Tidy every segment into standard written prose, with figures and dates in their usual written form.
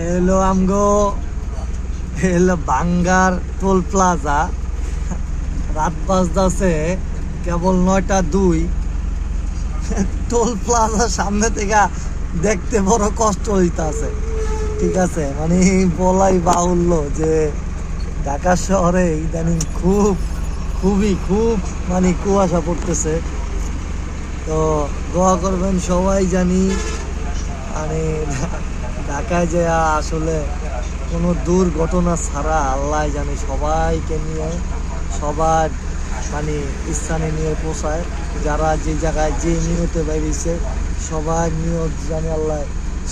এলো আমগো এলো বাঙ্গার টোল প্লাজা। রাত বাজতেছে কেবল 9:02। টোল প্লাজার সামনে থেকে দেখতে বড় কষ্ট হইতাছে। ঠিক আছে, মানে বলাই বাহুল্য যে ঢাকা শহরে ইদানিং খুব মানে কুয়াশা পড়তেছে। তো দোয়া করবেন সবাই, জানি মানে ঢাকায় যে আসলে কোনো দুর্ঘটনা ছাড়া আল্লাহ জানি সবাইকে নিয়ে সবার মানে স্থানে নিয়ে পৌঁছায়। যারা যে জায়গায় যে নিয়তে বেরিয়েছে সবার নিয়ত জানি আল্লাহ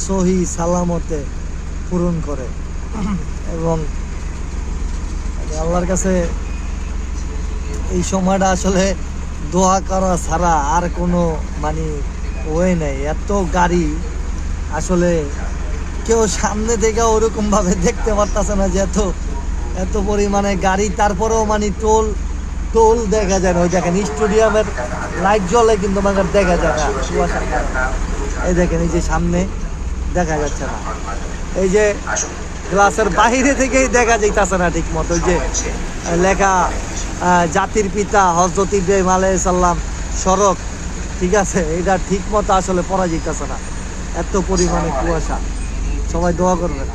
সহি সালামতে পূরণ করে। এবং আল্লাহর কাছে এই সময়টা আসলে দোয়া করা ছাড়া আর কোনো মানে ওয়ে নেই। এত গাড়ি আসলে কেউ সামনে থেকে ওরকমভাবে দেখতে পারতেছে না যে এত পরিমাণে গাড়ি। তারপরেও মানে টোল দেখা যায় না। ওই দেখেন স্টেডিয়ামের লাইট জ্বলে কিন্তু আমাকে দেখা যায় না কুয়াশা। এই দেখেন এই যে সামনে দেখা যাচ্ছে না, এই যে গ্লাসের বাইরে থেকেই দেখা যাইতেছে না ঠিক মতো। ওই যে লেখা জাতির পিতা হযরত ইব্রাহিম আলাইহিস সালাম সড়ক, ঠিক আছে, এটা ঠিক মতো আসলে পড়া যাইতেছে না, এত পরিমাণে কুয়াশা। সবাই দোয়া করবেন।